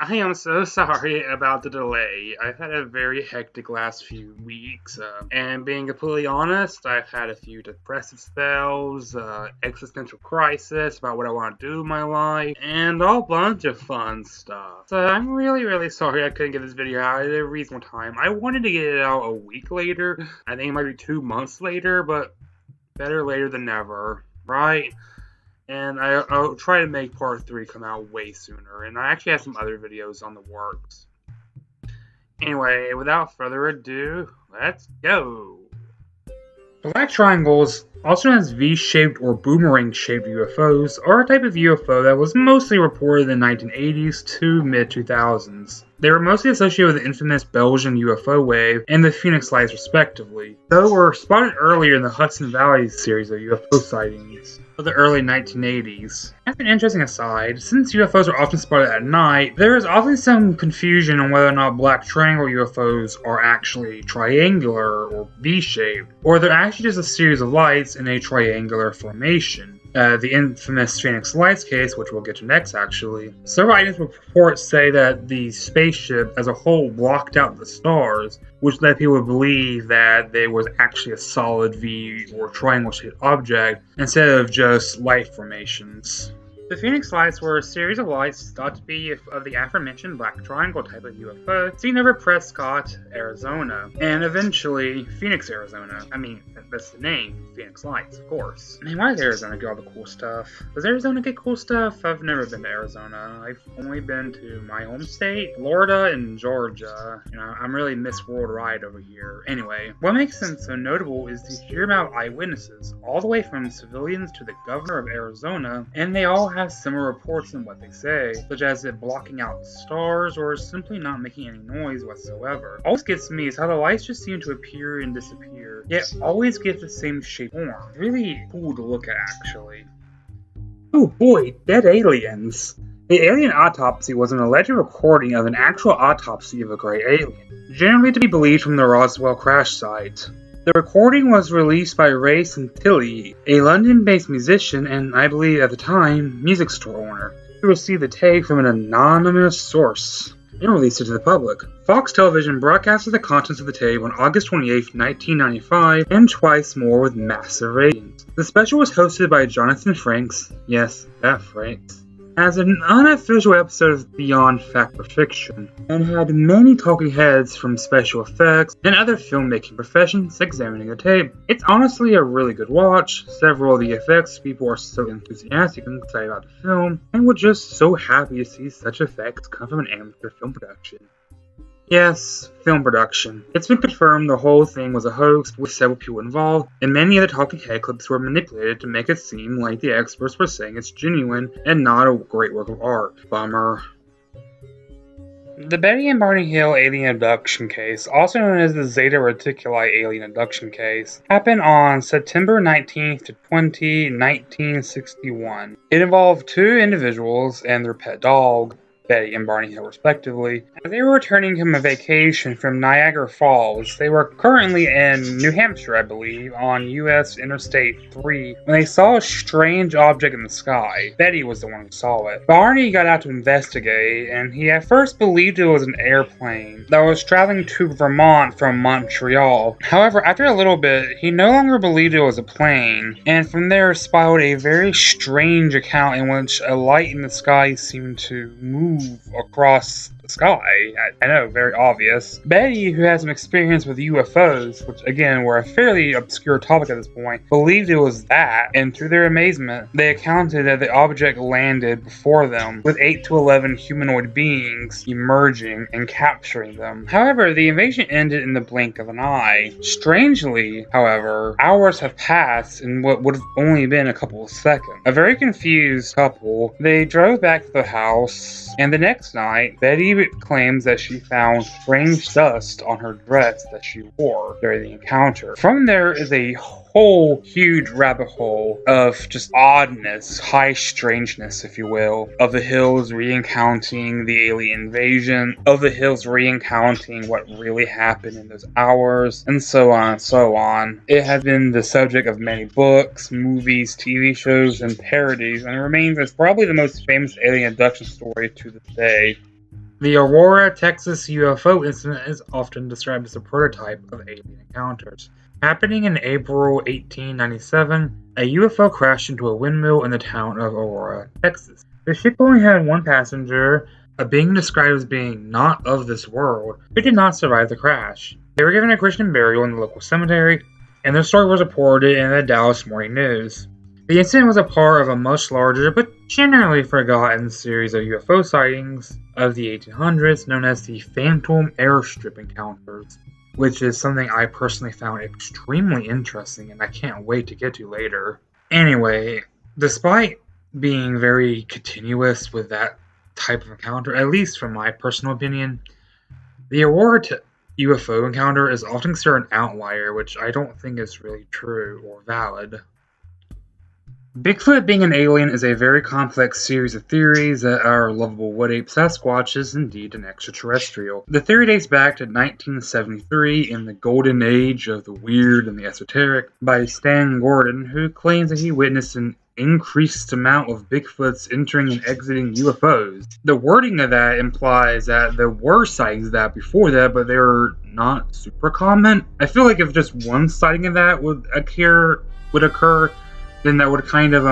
I am so sorry about the delay. I've had a very hectic last few weeks, and being completely honest, I've had a few depressive spells, existential crisis about what I want to do with my life, and a whole bunch of fun stuff. So I'm really sorry I couldn't get this video out at a reasonable time. I wanted to get it out a week later. I think it might be 2 months later, but better later than never, right? And I'll try to make part 3 come out way sooner. And I actually have some other videos on the works. Anyway, without further ado, let's go! Black triangles, also known as V-shaped or boomerang-shaped UFOs, are a type of UFO that was mostly reported in the 1980s to mid-2000s. They were mostly associated with the infamous Belgian UFO wave and the Phoenix Lights respectively, though were spotted earlier in the Hudson Valley series of UFO sightings of the early 1980s. As an interesting aside, since UFOs are often spotted at night, there is often some confusion on whether or not black triangle UFOs are actually triangular or V-shaped, or they're actually just a series of lights in a triangular formation. The infamous Phoenix Lights case, which we'll get to next actually. Several items with reports say that the spaceship as a whole blocked out the stars, which led people to believe that there was actually a solid V or triangle-shaped object instead of just light formations. The Phoenix Lights were a series of lights thought to be of the aforementioned black triangle type of UFO seen over Prescott, Arizona, and eventually Phoenix, Arizona. I mean, that's the name, Phoenix Lights, of course. I mean, why does Arizona get all the cool stuff? Does Arizona get cool stuff? I've never been to Arizona. I've only been to my home state, Florida, and Georgia. You know, I'm really Miss Worldwide over here. Anyway, what makes them so notable is the sheer amount of eyewitnesses, all the way from civilians to the governor of Arizona, and they all have similar reports in what they say, such as it blocking out stars or simply not making any noise whatsoever. All this gets me is how the lights just seem to appear and disappear, yet always get the same shape form. Really cool to look at, actually. Oh boy, dead aliens! The alien autopsy was an alleged recording of an actual autopsy of a gray alien, generally to be believed from the Roswell crash site. The recording was released by Ray Santilli, a London-based musician and, I believe at the time, music store owner, who received the tape from an anonymous source and released it to the public. Fox Television broadcasted the contents of the tape on August 28, 1995, and twice more with massive ratings. The special was hosted by Jonathan Frakes, yes, that Frakes, as an unofficial episode of Beyond Fact or Fiction, and had many talking heads from special effects and other filmmaking professions examining the tape. It's honestly a really good watch. Several of the effects people are so enthusiastic and excited about the film, and we're just so happy to see such effects come from an amateur film production. Yes, film production. It's been confirmed the whole thing was a hoax with several people involved, and many of the talking head clips were manipulated to make it seem like the experts were saying it's genuine and not a great work of art. Bummer. The Betty and Barney Hill alien abduction case, also known as the Zeta Reticuli alien abduction case, happened on September 19th to 20, 1961. It involved two individuals and their pet dog, Betty and Barney Hill respectively, as they were returning from a vacation from Niagara Falls. They were currently in New Hampshire, I believe, on US Interstate 3, when they saw a strange object in the sky. Betty was the one who saw it. Barney got out to investigate, and he at first believed it was an airplane that was traveling to Vermont from Montreal. However, after a little bit, he no longer believed it was a plane, and from there spiraled a very strange account in which a light in the sky seemed to move across the sky. I know, very obvious. Betty, who has some experience with UFOs, which again were a fairly obscure topic at this point, believed it was that, and to their amazement, they accounted that the object landed before them, with 8 to 11 humanoid beings emerging and capturing them. However, the invasion ended in the blink of an eye. Strangely, however, hours have passed in what would have only been a couple of seconds. A very confused couple, they drove back to the house, and the next night, Betty claims that she found strange dust on her dress that she wore during the encounter. From there is a whole huge rabbit hole of just oddness, high strangeness, if you will, of the Hills recounting the alien invasion, of the Hills recounting what really happened in those hours, and so on and so on. It has been the subject of many books, movies, TV shows, and parodies, and it remains as probably the most famous alien abduction story to this day. The Aurora, Texas UFO incident is often described as a prototype of alien encounters. Happening in April 1897, a UFO crashed into a windmill in the town of Aurora, Texas. The ship only had one passenger, a being described as being not of this world, who did not survive the crash. They were given a Christian burial in the local cemetery, and their story was reported in the Dallas Morning News. The incident was a part of a much larger but generally forgotten series of UFO sightings of the 1800s known as the Phantom Airstrip Encounters, which is something I personally found extremely interesting and I can't wait to get to later. Anyway, despite being very continuous with that type of encounter, at least from my personal opinion, the Aurora UFO encounter is often considered an outlier, which I don't think is really true or valid. Bigfoot being an alien is a very complex series of theories that our lovable wood-ape Sasquatch is indeed an extraterrestrial. The theory dates back to 1973 in the golden age of the weird and the esoteric by Stan Gordon, who claims that he witnessed an increased amount of Bigfoots entering and exiting UFOs. The wording of that implies that there were sightings of that before that, but they were not super common. I feel like if just one sighting of that would occur, then that would kind of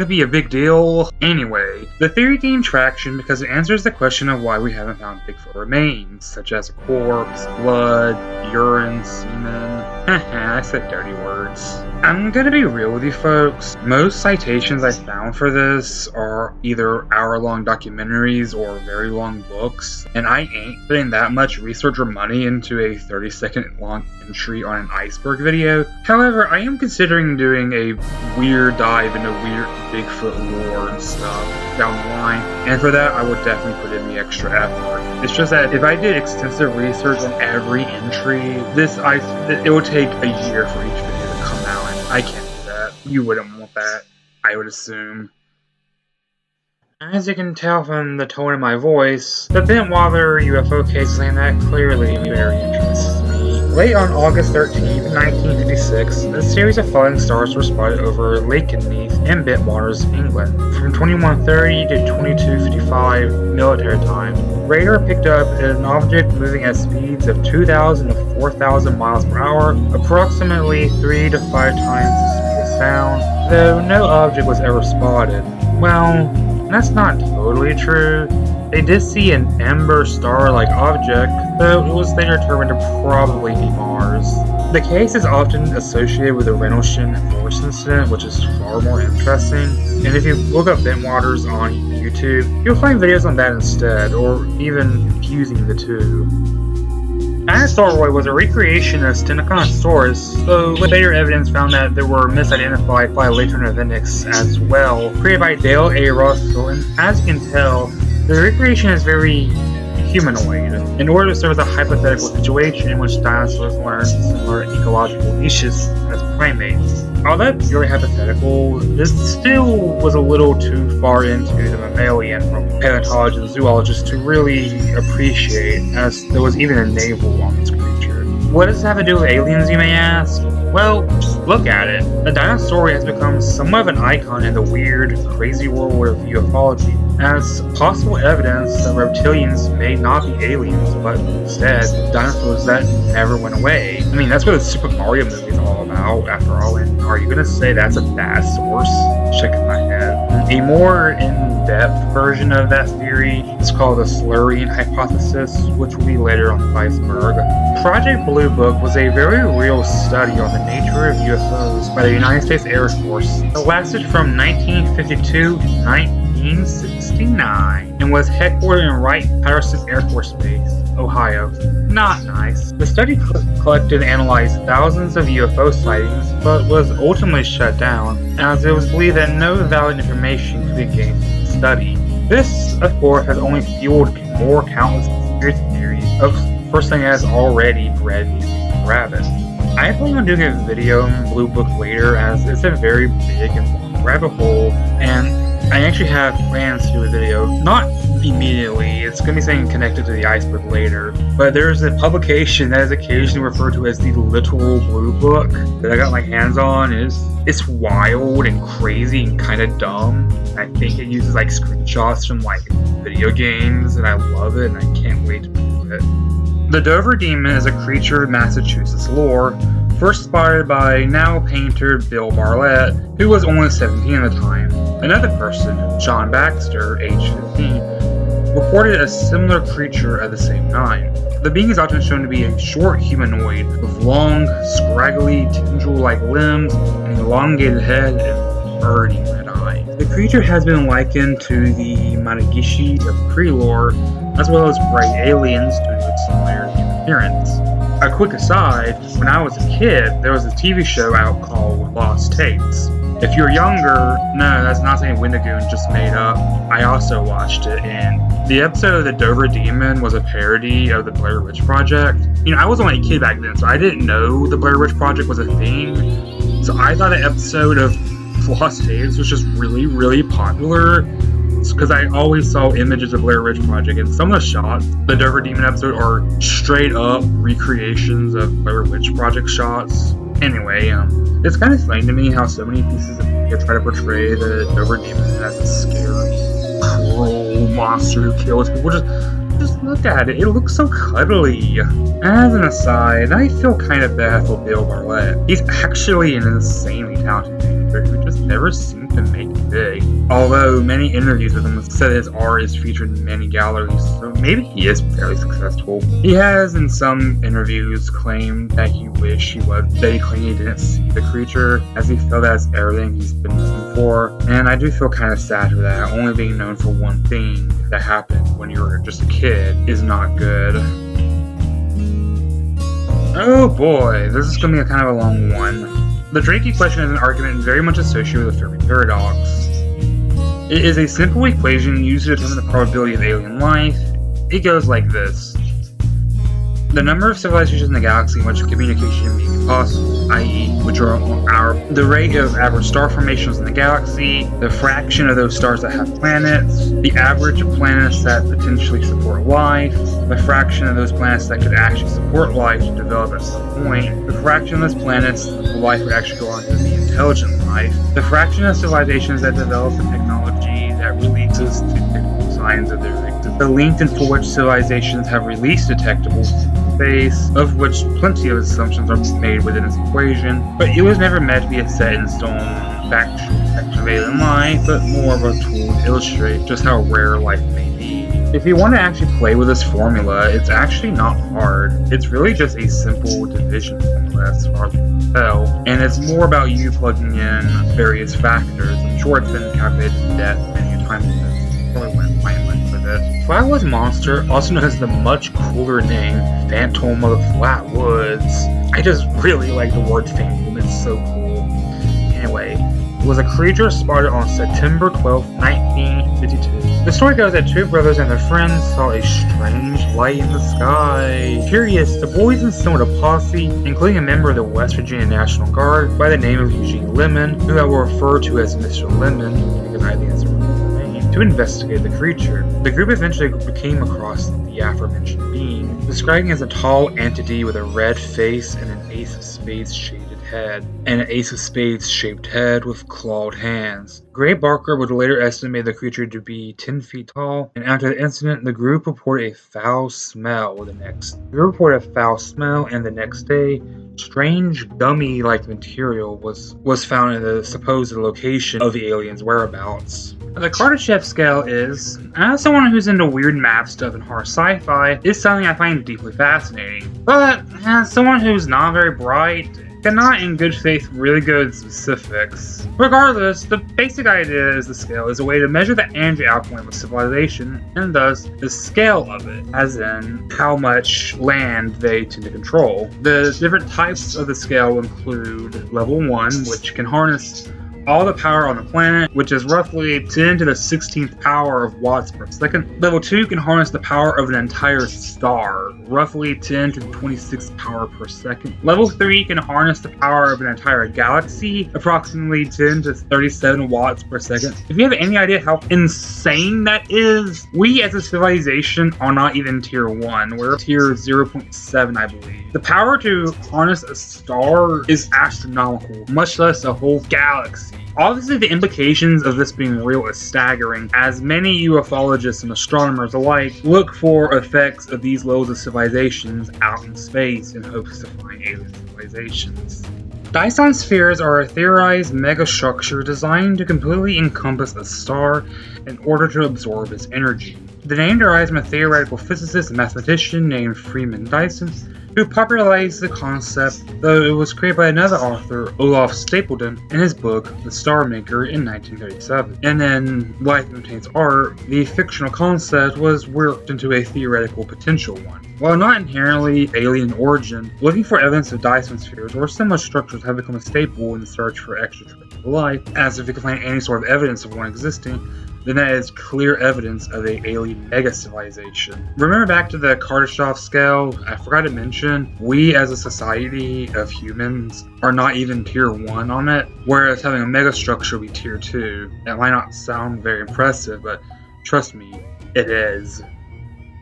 be a big deal. Anyway, the theory gained traction because it answers the question of why we haven't found Bigfoot remains, such as a corpse, blood, urine, semen. Haha, I said dirty words. I'm gonna be real with you folks. Most citations I found for this are either hour-long documentaries or very long books, and I ain't putting that much research or money into a 30-second long entry on an iceberg video. However, I am considering doing a weird dive into weird Bigfoot lore and stuff down the line, and for that I would definitely put in the extra effort. It's just that if I did extensive research on every entry, it would take a year for each video to come out, and I can't do that. You wouldn't want that, I would assume. As you can tell from the tone of my voice, the Bentwather UFO case and that clearly very interests me. Late on August 13, 1956, a series of falling stars were spotted over Lake Neath in Bentwaters, England, from 21:30 to 22:55 military time. Radar picked up an object moving at speeds of 2,000 to 4,000 miles per hour, approximately 3 to 5 times the speed of sound, though no object was ever spotted. Well, that's not totally true. They did see an ember star-like object, though it was later determined to probably be Mars. The case is often associated with the Rendlesham Forest incident, which is far more interesting, and if you look up Bentwaters on YouTube, you'll find videos on that instead, or even fusing the two. Anosauroid was a recreation of Stenoconisaurus, though later evidence found that there were misidentified Phylatornithinics as well, created by Dale A. Russell, and as you can tell, the recreation is very humanoid, in order to serve as a hypothetical situation in which dinosaurs learned similar ecological niches as primates. Although purely hypothetical, this still was a little too far into the mammalian from paleontologists and zoologists to really appreciate, as there was even a navel on this creature. What does this have to do with aliens, you may ask? Well, look at it. The Dinosauria has become somewhat of an icon in the weird, crazy world of ufology, as possible evidence that reptilians may not be aliens, but instead dinosaurs that never went away. I mean, that's what the Super Mario movie is all about, after all, and are you gonna say that's a bad source? Shaking my head. A more in-depth version of that theory is called the slurrying hypothesis, which will be later on the iceberg. Project Blue Book was a very real study on the nature of UFOs by the United States Air Force. It lasted from 1952 to 1969 and was headquartered in Wright-Patterson Air Force Base, Ohio. Not nice. The study collected and analyzed thousands of UFO sightings, but was ultimately shut down, as it was believed that no valid information could be gained from the study. This, of course, has only fueled more countless conspiracy theories, of course thing has already bred these rabbits. I plan on doing a video on Blue Book later, as it's a very big and long rabbit hole, and I actually have plans to do a video, not immediately, it's going to be something connected to the iceberg later, but there's a publication that is occasionally referred to as the Literal Blue Book that I got my hands on. It's wild and crazy and kind of dumb. I think it uses like screenshots from like video games, and I love it, and I can't wait to prove it. The Dover Demon is a creature of Massachusetts lore, first spotted by now painter Bill Bartlett, who was only 17 at the time. Another person, John Baxter, age 15, reported a similar creature at the same time. The being is often shown to be a short humanoid with long, scraggly, tendril-like limbs, an elongated head, and burning red eyes. The creature has been likened to the Managishi of Cree-lore, as well as bright aliens due to its similarity in appearance. A quick aside, when I was a kid, there was a TV show out called Lost Tapes. If you're younger, no, that's not something Windigoon just made up. I also watched it, and the episode of the Dover Demon was a parody of the Blair Witch Project. You know, I was only a kid back then, so I didn't know the Blair Witch Project was a thing. So I thought the episode of Lost Tapes was just really, really popular, because I always saw images of Blair Witch Project, and some of the shots, the Dover Demon episode, are straight up recreations of Blair Witch Project shots. Anyway, it's kind of funny to me how so many pieces of media try to portray the Dover Demon as a scary, cruel monster who kills people. Just look at it. It looks so cuddly. As an aside, I feel kind of bad for Bill Bartlett. He's actually an insanely talented painter who just never seemed to make it big. Although many interviews with him said his art is featured in many galleries, so maybe he is fairly successful. He has, in some interviews, claimed that he wished he was. They claim he didn't see the creature, as he felt that's everything he's been looking for. And I do feel kind of sad for that. Only being known for one thing that happened when you were just a kid is not good. Oh boy, this is going to be kind of a long one. The Drake question is an argument very much associated with the Fermi paradox. It is a simple equation used to determine the probability of alien life. It goes like this. The number of civilizations in the galaxy in which communication may be possible, i.e., which are the rate of average star formations in the galaxy, the fraction of those stars that have planets, the average of planets that potentially support life, the fraction of those planets that could actually support life to develop at some point, the fraction of those planets that life would actually go on to be intelligent life, the fraction of civilizations that develop the technology that releases detectable signs of their existence, the length for which civilizations have released detectable space, of which plenty of assumptions are made within this equation, but it was never meant to be a set in stone factual depiction of alien life, but more of a tool to illustrate just how rare life may be. If you want to actually play with this formula, it's actually not hard. It's really just a simple division formula as far as I can tell, and it's more about you plugging in various factors. I'm sure it's been calculated to death many times. Probably went mindless with it. Flatwoods Monster, also known as the much cooler name Phantom of the Flatwoods. I just really like the word Phantom, it's so cool. Anyway, it was a creature spotted on September 12, 1952. The story goes that two brothers and their friends saw a strange light in the sky. Curious, the boys assembled a posse, including a member of the West Virginia National Guard by the name of Eugene Lemon, who I will refer to as Mr. Lemon, because I think it's to investigate the creature. The group eventually came across the aforementioned being, describing it as a tall entity with a red face and an ace of spades shaped head with clawed hands. Gray Barker would later estimate the creature to be 10 feet tall, and after the incident, the group reported a foul smell, and the next day, strange gummy-like material was found in the supposed location of the alien's whereabouts. The Kardashev scale is, as someone who's into weird math stuff and horror sci-fi, is something I find deeply fascinating. But, as someone who's not very bright, cannot in good faith really go into specifics. Regardless, the basic idea is the scale is a way to measure the energy output of a civilization, and thus the scale of it, as in how much land they tend to control. The different types of the scale include level 1, which can harness all the power on the planet, which is roughly 10 to the 16th power of watts per second. Level 2 can harness the power of an entire star, roughly 10 to the 26th power per second. Level 3 can harness the power of an entire galaxy, approximately 10 to 37 watts per second. If you have any idea how insane that is, we as a civilization are not even tier 1, we're tier 0.7, I believe. The power to harness a star is astronomical, much less a whole galaxy. Obviously, the implications of this being real is staggering, as many ufologists and astronomers alike look for effects of these levels of civilizations out in space in hopes to find alien civilizations. Dyson spheres are a theorized megastructure designed to completely encompass a star in order to absorb its energy. The name derives from a theoretical physicist and mathematician named Freeman Dyson, who popularized the concept, though it was created by another author, Olaf Stapledon, in his book The Star Maker in 1937. And then Life Imitates Art, the fictional concept was worked into a theoretical potential one. While not inherently alien origin, looking for evidence of Dyson spheres or similar structures have become a staple in the search for extraterrestrial life, as if you can find any sort of evidence of one existing, then that is clear evidence of an alien mega-civilization. Remember back to the Kardashev scale? I forgot to mention, we as a society of humans are not even tier 1 on it, whereas having a megastructure would be tier 2. That might not sound very impressive, but trust me, it is.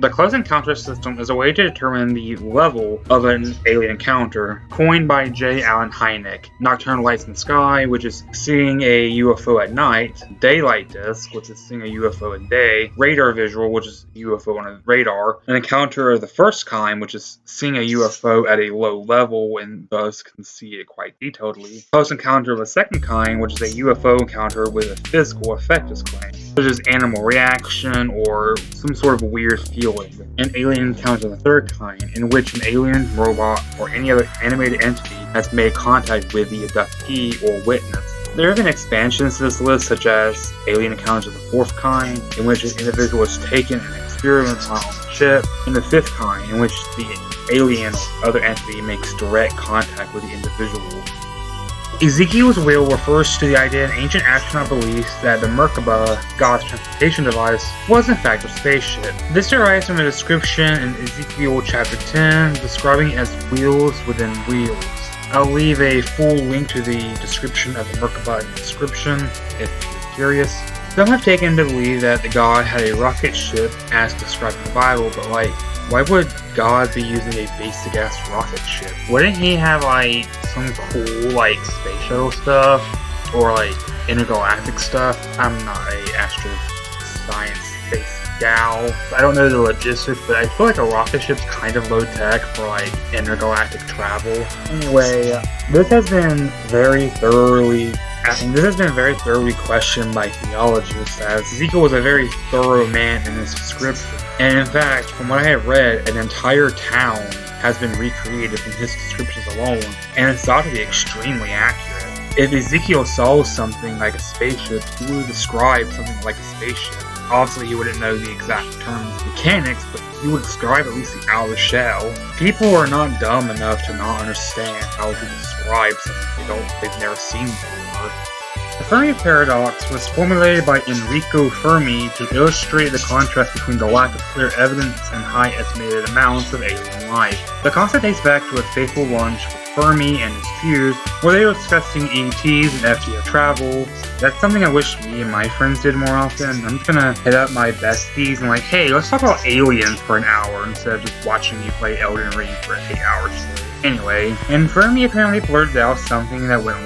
The Close Encounter system is a way to determine the level of an alien encounter, coined by J. Allen Hynek. Nocturnal lights in the sky, which is seeing a UFO at night. Daylight disk, which is seeing a UFO at day. Radar visual, which is a UFO on a radar. An encounter of the first kind, which is seeing a UFO at a low level and thus can see it quite detailedly. Close encounter of a second kind, which is a UFO encounter with a physical effect is claimed, such as animal reaction or some sort of weird feeling. An alien encounter of the third kind, in which an alien, robot, or any other animated entity has made contact with the abductee or witness. There have been expansions to this list, such as alien encounters of the fourth kind, in which an individual is taken and experimented on the ship, and the fifth kind, in which the alien or other entity makes direct contact with the individual. Ezekiel's wheel refers to the idea in ancient astronaut beliefs that the Merkaba, God's transportation device, was in fact a spaceship. This derives from a description in Ezekiel chapter 10, describing it as wheels within wheels. I'll leave a full link to the description of the Merkaba in the description, if you're curious. Some have taken to believe that the God had a rocket ship as described in the Bible, but why would God be using a basic ass rocket ship? Wouldn't he have some cool space shuttle stuff or intergalactic stuff? I'm not a astro science space gal. I don't know the logistics, but I feel like a rocket ship's kind of low tech for intergalactic travel. Anyway, this has been very thoroughly questioned by theologists, as Ezekiel was a very thorough man in his description. And in fact, from what I have read, an entire town has been recreated from his descriptions alone, and it's thought to be extremely accurate. If Ezekiel saw something like a spaceship, he would describe something like a spaceship. Obviously, he wouldn't know the exact terms and mechanics, but he would describe at least the outer shell. People are not dumb enough to not understand how to describe something they've never seen before. The Fermi paradox was formulated by Enrico Fermi to illustrate the contrast between the lack of clear evidence and high estimated amounts of alien life. The concept dates back to a fateful lunch with Fermi and his peers, where they were discussing ETs and FTO travel. That's something I wish me and my friends did more often. I'm just gonna hit up my besties and hey, let's talk about aliens for an hour instead of just watching me play Elden Ring for 8 hours straight. Anyway, and Fermi apparently blurted out something that went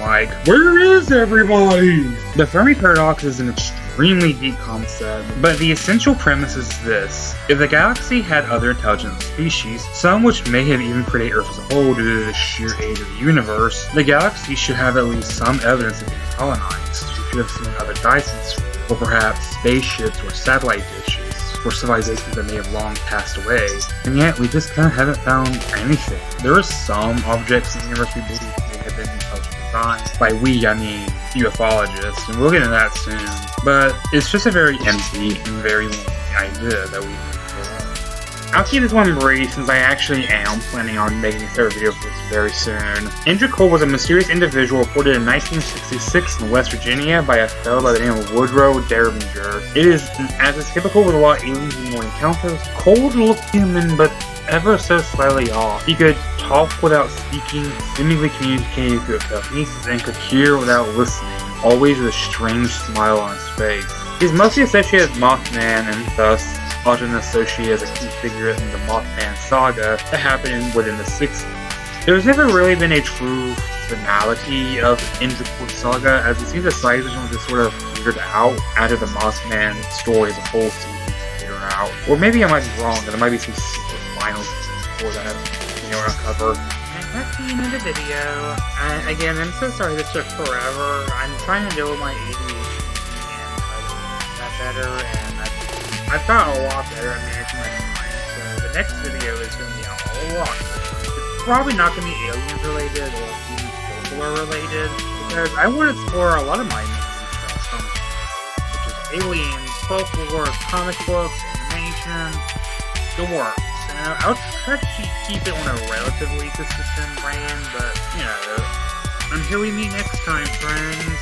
where is everybody? The Fermi paradox is an extremely deep concept, but the essential premise is this. If the galaxy had other intelligent species, some which may have even predated Earth as a whole due to the sheer age of the universe, the galaxy should have at least some evidence of being colonized. You should have seen other Dyson spheres, or perhaps spaceships or satellite dishes, for civilizations that may have long passed away, and yet we just kind of haven't found anything. There are some objects in the universe we believe may have been intelligent design. By we, I mean ufologists, and we'll get into that soon. But it's just a very empty and very lonely idea that we I'll keep this one brief since I actually am planning on making a third video for this very soon. Andrew Cole was a mysterious individual reported in 1966 in West Virginia by a fellow by the name of Woodrow Derringer. It is, as is typical with a lot of aliens and more encounters, Cole looked human but ever so slightly off. He could talk without speaking, seemingly communicating through telekinesis, and could hear without listening, always with a strange smile on his face. He's mostly associated with Mothman and thus often associated as a key figure in the Mothman saga that happened within the 60s. There's never really been a true finality of Andrew Cole's saga, as it seems the science fiction was just sort of figured out after the Mothman story as a whole seems to figure out. Or maybe I might be wrong, and there might be some super finals for that we'll uncover. And that's the end of the video. Again, I'm so sorry this took forever. I'm trying to deal with my ADHD and try to make that better, and I've gotten a lot better at managing my time, so the next video is going to be a lot better. It's probably not going to be aliens related or even folklore related, because I want to explore a lot of my main interests on the channel, which is aliens, folklore, comic books, animation, the works. And I'll try to keep it on a relatively consistent brand, but, you know, until we meet next time, friends.